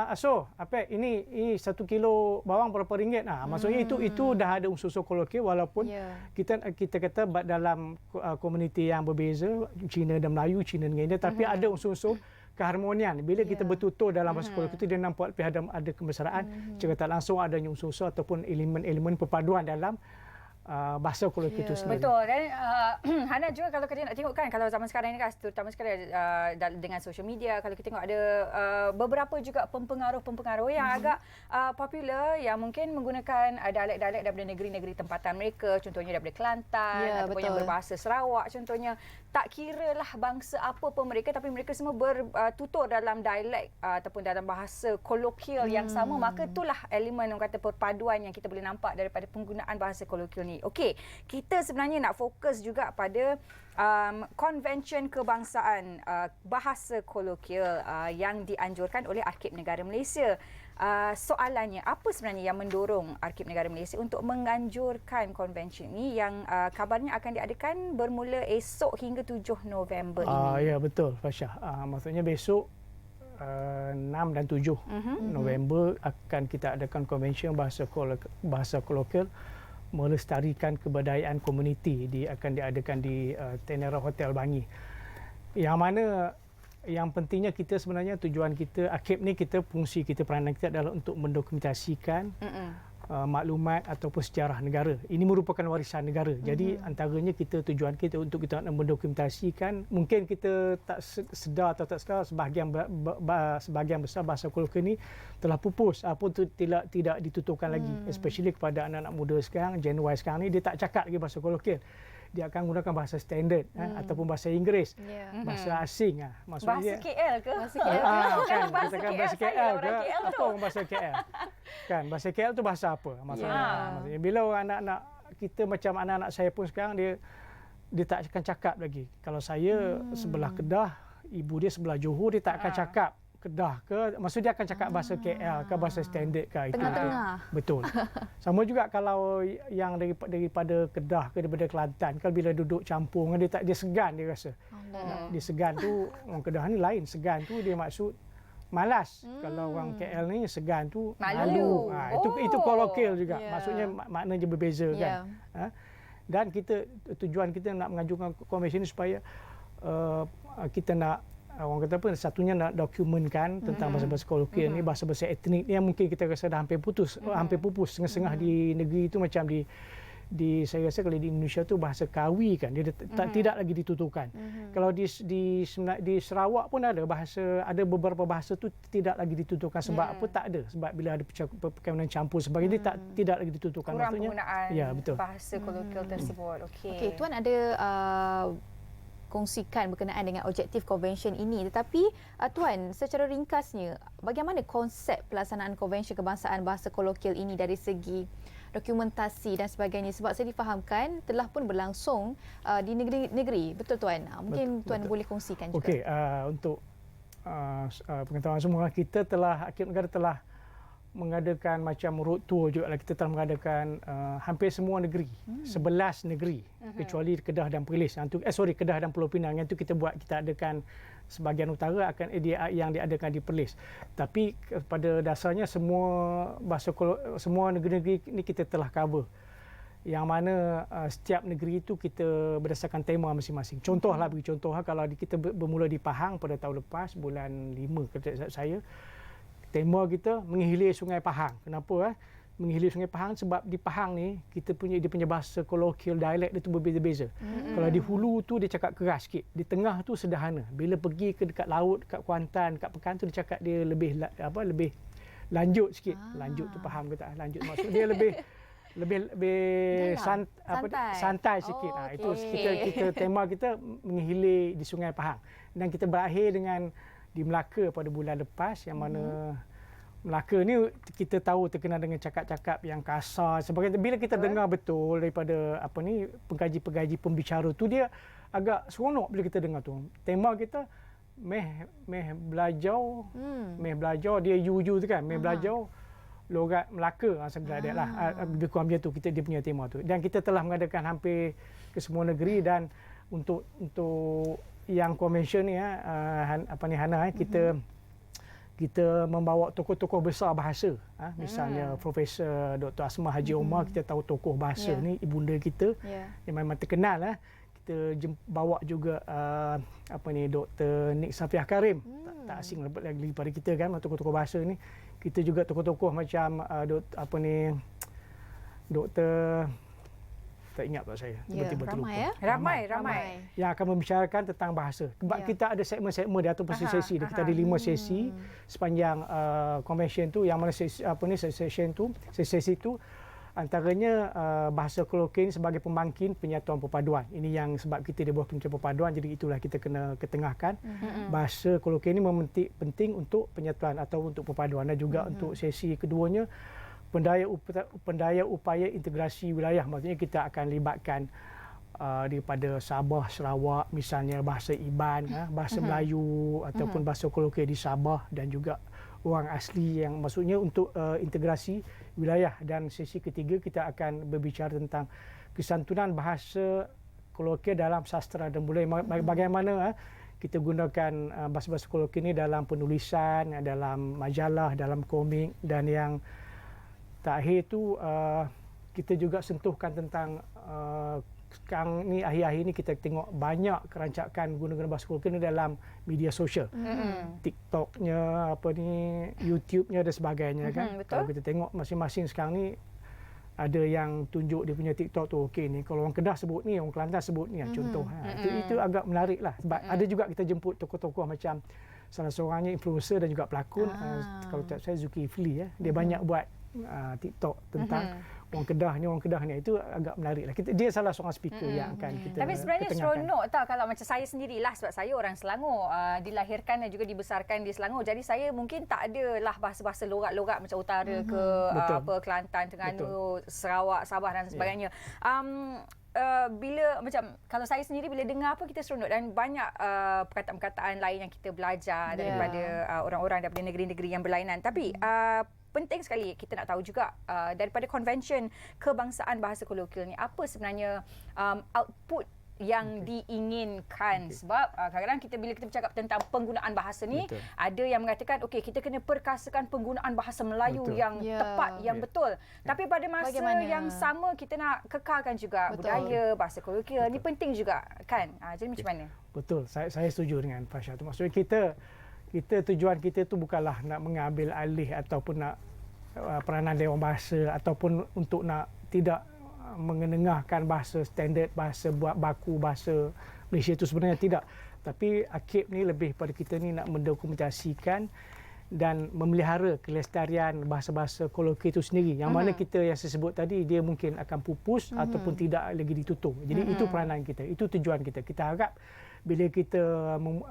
aso apa ini 1 kilo bawang berapa ringgit. Maksudnya itu dah ada unsur-unsur kolokvial, walaupun kita kata dalam komuniti yang berbeza, Cina dan Melayu, Cina dengan India, tapi ada unsur-unsur keharmonian. Bila kita bertutur dalam bahasa kolokvial itu, dia nampak ada kemesraan, secara tak langsung adanya unsur-unsur ataupun elemen-elemen perpaduan dalam bahasa kolokvial itu sendiri. Betul. Dan Hana juga kalau kita nak tengok kan, kalau zaman sekarang ni kan, terutama sekali dengan social media, kalau kita tengok ada beberapa juga pempengaruh yang agak popular, yang mungkin menggunakan dialek-dialek daripada negeri-negeri tempatan mereka, contohnya daripada Kelantan ataupun yang berbahasa Sarawak contohnya. Tak kiralah bangsa apa pun mereka, tapi mereka semua bertutur dalam dialek ataupun dalam bahasa kolokvial yang sama. Maka itulah elemen orang kata perpaduan yang kita boleh nampak daripada penggunaan bahasa kolokvial ni. Okey, kita sebenarnya nak fokus juga pada konvensyen kebangsaan bahasa kolokvial yang dianjurkan oleh Arkib Negara Malaysia. Soalannya, apa sebenarnya yang mendorong Arkib Negara Malaysia untuk menganjurkan konvensyen ini yang kabarnya akan diadakan bermula esok hingga 7 November ini? Ya, betul Fasha. Maksudnya besok 6 dan 7 November akan kita adakan konvensyen bahasa kolokvial melestarikan kebudayaan komuniti, akan diadakan di Tenera Hotel Bangi. Yang mana yang pentingnya kita sebenarnya tujuan kita Arkib ni, fungsi kita, peranan kita adalah untuk mendokumentasikan maklumat ataupun sejarah negara. Ini merupakan warisan negara. Jadi antaranya tujuan kita untuk kita nak mendokumentasikan, mungkin kita tak sedar atau tak sedar, sebahagian besar bahasa kolokvial ni telah pupus, apa tu tidak dituturkan lagi, especially kepada anak-anak muda sekarang, Gen Y sekarang ni, dia tak cakap lagi bahasa kolokvial. dia akan gunakan bahasa standard ataupun bahasa Inggeris, Ya. bahasa asing. Maksudnya Bahasa KL ke? Bahasa KL. kan Bahasa kita kan KL, bahasa saya KL orang ke KL tu. apa orang bahasa KL kan bahasa KL tu bahasa apa maksudnya bila orang anak-anak kita macam anak-anak saya pun sekarang dia tak akan cakap lagi. Kalau saya sebelah Kedah, ibu dia sebelah Johor, dia tak akan cakap Kedah ke, maksud dia akan cakap bahasa KL ke bahasa standard ke itu. Tengah-tengah. Betul. Sama juga kalau yang daripada Kedah ke daripada Kelantan, kalau bila duduk campur dia segan, dia rasa. Dia segan tu orang Kedah ni lain, segan tu dia maksud malas. Kalau orang KL ni segan tu malu. Itu kolokal juga. Yeah. Maksudnya maknanya berbeza Yeah. kan. Dan tujuan kita nak mengajukan konvensyen ni supaya kita nak orang kata apa, satunya nak dokumenkan tentang bahasa-bahasa kolokal ni, bahasa-bahasa etnik ni yang mungkin kita rasa dah hampir pupus setengah-setengah di negeri itu, macam di saya rasa kalau di Indonesia tu bahasa Kawi kan, dia tidak lagi dituturkan. Kalau di Sarawak pun ada beberapa bahasa tu tidak lagi dituturkan sebab apa, tak ada, sebab bila ada perkahwinan campur sebagainya dia tidak lagi dituturkan. Kurang Maksudnya, penggunaan ya, betul. bahasa kolokal tersebut. Okey, Tuan ada kongsikan berkenaan dengan objektif konvensyen ini, tetapi Tuan, secara ringkasnya bagaimana konsep pelaksanaan konvensyen kebangsaan bahasa kolokal ini dari segi dokumentasi dan sebagainya, sebab saya difahamkan telah pun berlangsung di negeri-negeri, betul Tuan? Mungkin Tuan boleh kongsikan juga. Okey, untuk pengetahuan semua, kita Akib Negara telah mengadakan macam road tour juga. Kita telah mengadakan hampir semua negeri, 11 negeri, kecuali Kedah dan Perlis. Kedah dan Pulau Pinang. Yang itu kita adakan sebahagian utara yang diadakan di Perlis. Tapi pada dasarnya semua negeri-negeri ini kita telah cover. Yang mana setiap negeri itu kita berdasarkan tema masing-masing. Bagi contoh kalau kita bermula di Pahang pada tahun lepas, bulan 5 kata saya, tema kita menghilir Sungai Pahang. Kenapa? Menghilir Sungai Pahang sebab di Pahang ni dia punya bahasa kolokal, dialek dia tu berbeza-beza. Kalau di hulu tu dia cakap keras sikit, di tengah tu sederhana. Bila pergi ke dekat laut, dekat Kuantan, dekat Pekan tu dia cakap dia lebih lanjut sikit. Lanjut tu faham ke tak? Lanjut maksud dia lebih santai sikit. Itu kita tema kita menghilir di Sungai Pahang. Dan kita berakhir dengan di Melaka pada bulan lepas, yang mana Melaka ni kita tahu terkenal dengan cakap-cakap yang kasar sebagainya. Bila kita dengar betul daripada pengkaji-pengkaji pembicara tu, dia agak seronok bila kita dengar tu. Tema kita meh belajar dia you tu kan, meh belajar logat Melaka sebenarnya lah. Lebih kurang macam tu dia punya tema tu. Dan kita telah mengadakan hampir ke semua negeri. Dan untuk yang konvensyen ni Hana, kita membawa tokoh-tokoh besar bahasa, misalnya Profesor Dr. Asma Haji Omar. Kita tahu tokoh bahasa ni ibunda kita yang memang terkenal. Kita bawa juga Dr. Nik Safiah Karim, tak asing lagi pada kita kan, tokoh-tokoh bahasa ni. Kita juga tokoh-tokoh macam Dr. tak ingat pula saya. Tiba-tiba terlupa. Ramai. Yang akan membicarakan tentang bahasa. Sebab kita ada segmen-segmen dia ataupun sesi. Kita ada 5 sesi sepanjang konvensyen tu, yang mana sesi tu antaranya bahasa kolokal sebagai pembangkit penyatuan perpaduan. Ini yang sebab kita dibuat Kementerian Perpaduan, jadi itulah kita kena ketengahkan. Bahasa kolokal ini penting untuk penyatuan atau untuk perpaduan. Dan juga untuk sesi keduanya, pendaya upaya integrasi wilayah. Maksudnya kita akan libatkan daripada Sabah, Sarawak, misalnya bahasa Iban, bahasa Melayu ataupun bahasa kolokal di Sabah, dan juga orang asli, yang maksudnya untuk integrasi wilayah. Dan sesi ketiga kita akan berbicara tentang kesantunan bahasa kolokal dalam sastra dan budaya. Bagaimana kita gunakan bahasa-bahasa kolokal ini dalam penulisan, dalam majalah, dalam komik. Dan yang terakhir tu kita juga sentuhkan tentang sekarang ni, akhir-akhir ni kita tengok banyak kerancakan guna-guna bahasa kolokal ni dalam media sosial. TikToknya, YouTube-nya dan sebagainya kan. Kalau kita tengok masing-masing sekarang ni ada yang tunjuk dia punya TikTok tu, okey ni kalau orang Kedah sebut ni, orang Kelantan sebut ni, contoh. Itu agak menarik lah. Sebab ada juga kita jemput tokoh-tokoh macam salah seorangnya influencer dan juga pelakon, kalau tak saya Zulkifli dia banyak buat TikTok tentang orang Kedah ni itu agak menarik lah. Dia salah seorang speaker yang akan kita Tapi sebenarnya ketengahkan. seronok tak kalau macam saya sendirilah, sebab saya orang Selangor, dilahirkan dan juga dibesarkan di Selangor. Jadi saya mungkin tak adalah bahasa-bahasa logat-logat macam utara ke Kelantan, Terengganu, Sarawak, Sabah dan sebagainya. Bila macam kalau saya sendiri bila dengar apa kita seronok, dan banyak perkataan-perkataan lain yang kita belajar daripada orang-orang daripada negeri-negeri yang berlainan. Tapi penting sekali kita nak tahu juga daripada konvensyen kebangsaan bahasa kolokial ni apa sebenarnya output yang diinginkan. Sebab kadang-kadang bila kita bercakap tentang penggunaan bahasa ni, ada yang mengatakan okey, kita kena perkasakan penggunaan bahasa Melayu yang tepat, yang betul. Tapi pada masa yang sama kita nak kekalkan juga budaya bahasa kolokial. Ni penting juga kan. Jadi macam mana? Betul, saya setuju dengan Fasha tu. Maksudnya kita tujuan kita tu bukanlah nak mengambil alih ataupun nak peranan Dewan Bahasa ataupun untuk nak tidak mengenengahkan bahasa standard, bahasa buat baku bahasa Malaysia itu, sebenarnya tidak. Tapi AKIP ni lebih pada kita ni nak mendokumentasikan dan memelihara kelestarian bahasa-bahasa kolokial itu sendiri. Yang mana kita yang saya sebut tadi, dia mungkin akan pupus ataupun tidak lagi ditutup. Jadi itu peranan kita, itu tujuan kita. Kita harap bila kita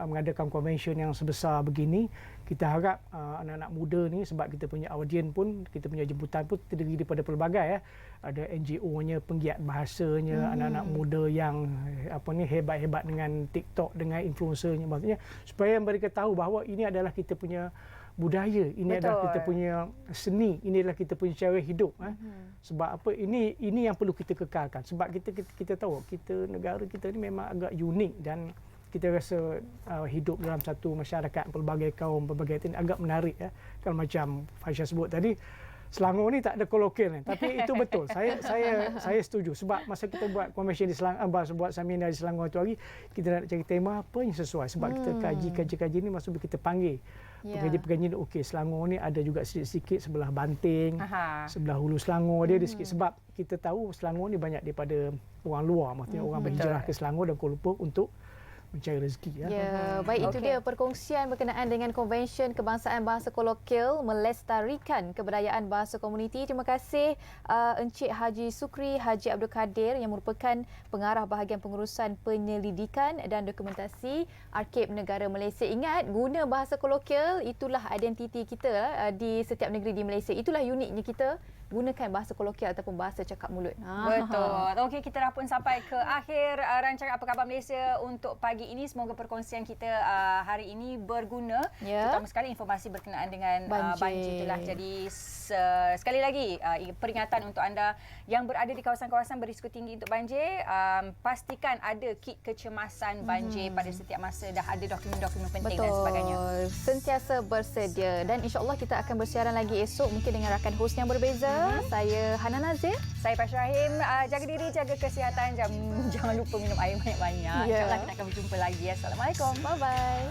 mengadakan konvensyen yang sebesar begini, kita harap anak-anak muda ni, sebab kita punya audien pun, kita punya jemputan pun terdiri daripada pelbagai ada NGO-nya, penggiat bahasanya, anak-anak muda yang hebat-hebat dengan TikTok, dengan influencernya, maksudnya supaya mereka tahu bahawa ini adalah kita punya budaya, ini adalah kita punya seni, ini adalah kita punya cara hidup. Sebab apa, ini yang perlu kita kekalkan. Sebab kita tahu negara kita ni memang agak unik, dan kita rasa hidup dalam satu masyarakat pelbagai kaum, pelbagai etnik, agak menarik Kalau macam Fasha sebut tadi, Selangor ni tak ada kolokial ni. Tapi itu betul. Saya setuju. Sebab masa kita buat konvensyen di Selangor, buat seminar di Selangor tu hari, kita nak cari tema apa yang sesuai. Sebab kita kaji ni, maksudnya kita panggil pengaji-pengaji ni, okey, Selangor ni ada juga sedikit-sedikit sebelah Banting, sebelah Hulu Selangor dia ada sikit. Sebab kita tahu Selangor ni banyak daripada orang luar, maksudnya orang berhijrah ke Selangor dan Kuala Lumpur untuk mencari rezeki. Baik, itu dia perkongsian berkenaan dengan konvensyen kebangsaan bahasa kolokial melestarikan kebudayaan bahasa komuniti. Terima kasih Encik Haji Sukri Haji Abdul Kadir yang merupakan pengarah bahagian pengurusan penyelidikan dan dokumentasi AKIP Negara Malaysia. Ingat, guna bahasa kolokial itulah identiti kita di setiap negeri di Malaysia. Itulah uniknya kita gunakan bahasa kolokial ataupun bahasa cakap mulut. Betul. Okey, kita dah pun sampai ke akhir rancangan Apa Khabar Malaysia untuk pagi ini. Semoga perkongsian kita hari ini berguna. Terutama sekali informasi berkenaan dengan banjir itulah. Jadi sekali lagi peringatan untuk anda yang berada di kawasan-kawasan berisiko tinggi untuk banjir, pastikan ada kit kecemasan banjir pada setiap masa, dah ada dokumen-dokumen penting dan sebagainya. Sentiasa bersedia, dan insya-Allah kita akan bersiaran lagi esok mungkin dengan rakan hos yang berbeza. Saya Hana Nazir, saya Fasha Rahim. Jaga diri, jaga kesihatan, jangan lupa minum air banyak-banyak. InsyaAllah kita akan berjumpa lagi. Assalamualaikum. Bye-bye.